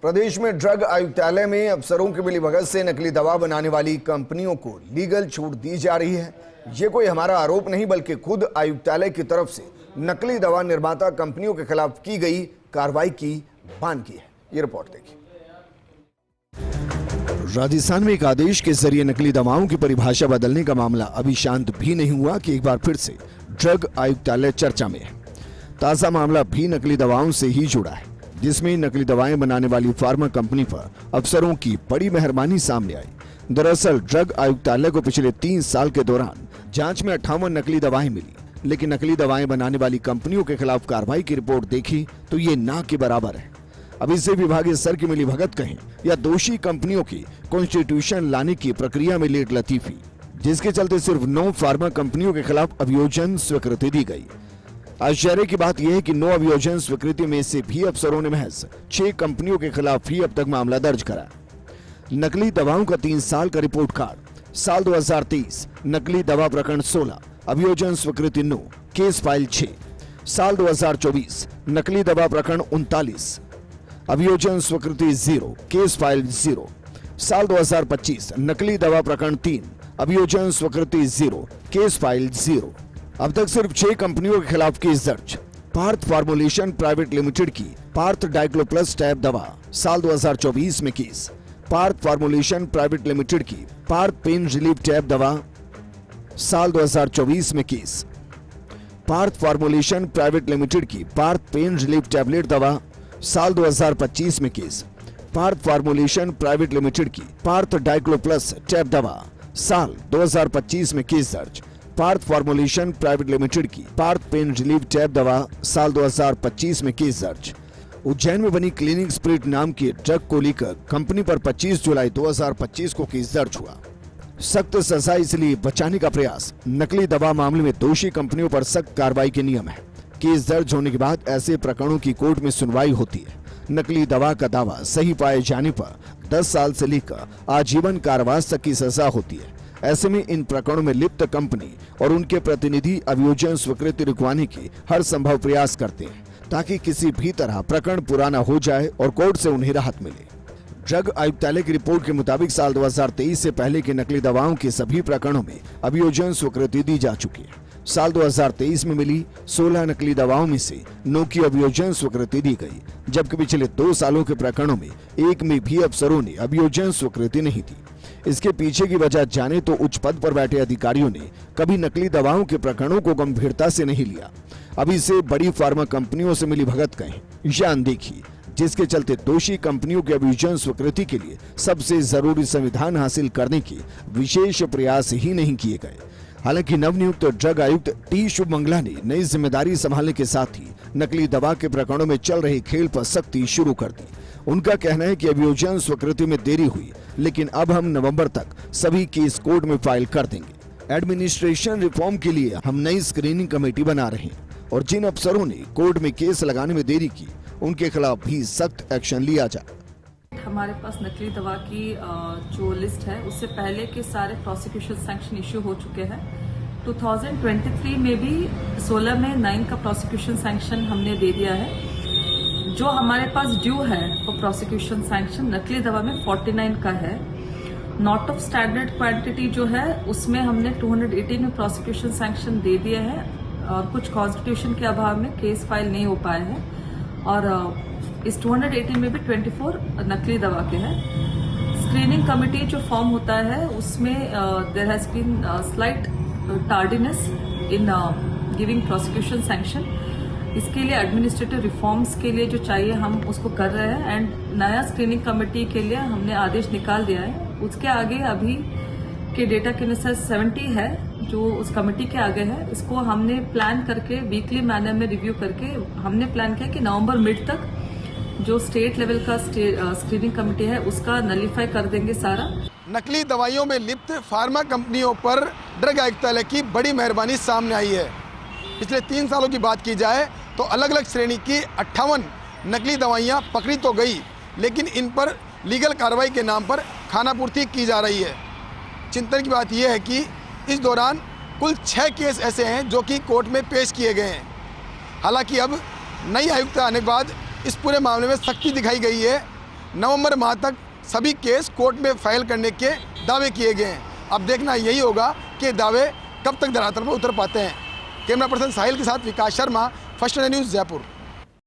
प्रदेश में ड्रग आयुक्तालय में अफसरों की मिलीभगत से नकली दवा बनाने वाली कंपनियों को लीगल छूट दी जा रही है। ये कोई हमारा आरोप नहीं बल्कि खुद आयुक्तालय की तरफ से नकली दवा निर्माता कंपनियों के खिलाफ की गई कार्रवाई की बानगी है। ये रिपोर्ट देखिए। राजस्थान में एक आदेश के जरिए नकली दवाओं की परिभाषा बदलने का मामला अभी शांत भी नहीं हुआ कि एक बार फिर से ड्रग आयुक्तालय चर्चा में है। ताजा मामला भी नकली दवाओं से ही जुड़ा है, जिसमें नकली दवाएं बनाने वाली फार्मा कंपनी पर अफसरों की बड़ी मेहरबानी सामने आई। दरअसल ड्रग आयुक्तालय को पिछले 3 साल के दौरान जांच में 58 नकली दवाएं मिली, लेकिन नकली दवाएं बनाने वाली कंपनियों के खिलाफ कार्रवाई की रिपोर्ट देखी तो ये ना के बराबर है। अब इसे विभागीय स्तर की मिलीभगत कहें या दोषी कंपनियों की कॉन्स्टिट्यूशन लाने की प्रक्रिया में लेट लतीफी, जिसके चलते सिर्फ 9 फार्मा कंपनियों के खिलाफ अभियोजन स्वीकृति दी गई। आश्चर्य की बात यह है कि 9 अभियोजन स्वीकृति में से भी अफसरों ने महज 6 कंपनियों के खिलाफ ही अब तक मामला दर्ज करा। नकली दवाओं का 3 साल का रिपोर्ट कार्ड। साल 2023 नकली दवा प्रकरण 16, अभियोजन स्वीकृति 9, केस फाइल 6। साल 2024 नकली दवा प्रकरण 39, अभियोजन स्वीकृति 0, केस फाइल 0। साल 2025 नकली दवा प्रकरण 3, अभियोजन स्वीकृति 0, केस फाइल 0। अब तक सिर्फ 6 कंपनियों के खिलाफ केस दर्ज। पार्थ फार्मुलेशन प्राइवेट लिमिटेड की पार्थ डाइक्लोप्लस टैब दवा, साल 2024 में केस। पार्थ फार्मुलेशन प्राइवेट लिमिटेड की पार्थ पेन रिलीफ टैब दवा, साल 2024 में केस। पार्थ फार्मुलेशन प्राइवेट लिमिटेड की पार्थ पेन रिलीफ टैबलेट दवा, साल 2025 में केस। पार्थ फार्मुलेशन प्राइवेट लिमिटेड की पार्थ डाइक्लोप्लस टैब दवा, साल 2025 में केस दर्ज। पार्थ फार्मुलेशन प्राइवेट लिमिटेड की पार्थ पेन रिलीफ टैब दवा, साल 2025 में केस दर्ज। उज्जैन में बनी क्लिनिक स्प्रिट नाम की ड्रग को लेकर कंपनी पर 25 जुलाई 2025 को केस दर्ज हुआ। सख्त सजा इसलिए बचाने का प्रयास। नकली दवा मामले में दोषी कंपनियों पर सख्त कार्रवाई के नियम है। केस दर्ज होने के बाद ऐसे प्रकरणों की कोर्ट में सुनवाई होती है। नकली दवा का दावा सही पाए जाने पर 10 साल से लेकर आजीवन कारावास तक की सजा होती है। ऐसे में इन प्रकरणों में लिप्त कंपनी और उनके प्रतिनिधि अभियोजन स्वीकृति रुकवाने की हर संभव प्रयास करते हैं, ताकि किसी भी तरह प्रकरण पुराना हो जाए और कोर्ट से उन्हें राहत मिले। ड्रग आयुक्तालय की रिपोर्ट के मुताबिक साल 2023 से पहले के नकली दवाओं के सभी प्रकरणों में अभियोजन स्वीकृति दी जा चुकी है। साल 2023 में मिली 16 नकली दवाओं में से 9 की अभियोजन स्वीकृति दी गई, जबकि पिछले 2 सालों के प्रकरणों में एक में भी अफसरों ने अभियोजन स्वीकृति नहीं दी। इसके पीछे की वजह जाने तो उच्च पद पर बैठे अधिकारियों ने कभी नकली दवाओं के प्रकरणों को गंभीरता से नहीं लिया। अब इसे बड़ी फार्मा कंपनियों से मिलीभगत कहें या अनदेखी, जिसके चलते दोषी कंपनियों के अभियोजन स्वीकृति के लिए सबसे जरूरी संविधान हासिल करने के विशेष प्रयास ही नहीं किए गए। हालांकि नवनियुक्त ड्रग आयुक्त टी शुभमंगला ने नई जिम्मेदारी संभालने के साथ ही नकली दवा के प्रकरणों में चल रहे खेल पर सख्ती शुरू कर दी। उनका कहना है कि अभियोजन स्वीकृति में देरी हुई, लेकिन अब हम नवंबर तक सभी केस कोर्ट में फाइल कर देंगे। एडमिनिस्ट्रेशन रिफॉर्म के लिए हम नई स्क्रीनिंग कमेटी बना रहे हैं और जिन अफसरों ने कोर्ट में केस लगाने में देरी की, उनके खिलाफ भी सख्त एक्शन लिया जाए। हमारे पास नकली दवा की जो लिस्ट है, उससे पहले के सारे प्रोसिक्यूशन सैंक्शन इश्यू हो चुके हैं। 2023 में भी 16 में 9 का प्रोसिक्यूशन सैंक्शन हमने दे दिया है। जो हमारे पास ड्यू है वो प्रोसिक्यूशन सैंक्शन नकली दवा में 49 का है। नॉट ऑफ स्टैंडर्ड क्वांटिटी जो है उसमें हमने 218 में प्रोसिक्यूशन सैंक्शन दे दिया है और कुछ कॉन्स्टिट्यूशन के अभाव में केस फाइल नहीं हो पाए हैं और इस 218 में भी 24 नकली दवा के हैं। स्क्रीनिंग कमेटी जो फॉर्म होता है उसमें there has been slight tardiness in giving prosecution sanction. इसके लिए एडमिनिस्ट्रेटिव रिफॉर्म्स के लिए जो चाहिए हम उसको कर रहे हैं एंड नया स्क्रीनिंग कमेटी के लिए हमने आदेश निकाल दिया है। उसके आगे अभी के डेटा के अनुसार 70 है जो उस कमेटी के आगे है। इसको हमने प्लान करके वीकली मैनर में रिव्यू करके हमने प्लान किया कि नवंबर मिड तक जो स्टेट लेवल का स्क्रीनिंग कमेटी है उसका नलीफाई कर देंगे सारा। नकली दवाइयों में लिप्त फार्मा कंपनियों पर ड्रग आयुक्तालय की बड़ी मेहरबानी सामने आई है। पिछले 3 सालों की बात की जाए तो अलग अलग श्रेणी की 58 नकली दवाइयाँ पकड़ी तो गई, लेकिन इन पर लीगल कार्रवाई के नाम पर खानापूर्ति की जा रही है। चिंतन की बात यह है कि इस दौरान कुल 6 केस ऐसे हैं जो कि कोर्ट में पेश किए गए हैं। हालांकि अब नई आयुक्त आने के बाद इस पूरे मामले में सख्ती दिखाई गई है नवंबर माह तक सभी केस कोर्ट में फाइल करने के दावे किए गए हैं। अब देखना यही होगा कि दावे कब तक धरातल पर उतर पाते हैं। कैमरा पर्सन साहिल के साथ विकास शर्मा, फर्स्ट न्यूज़ जयपुर।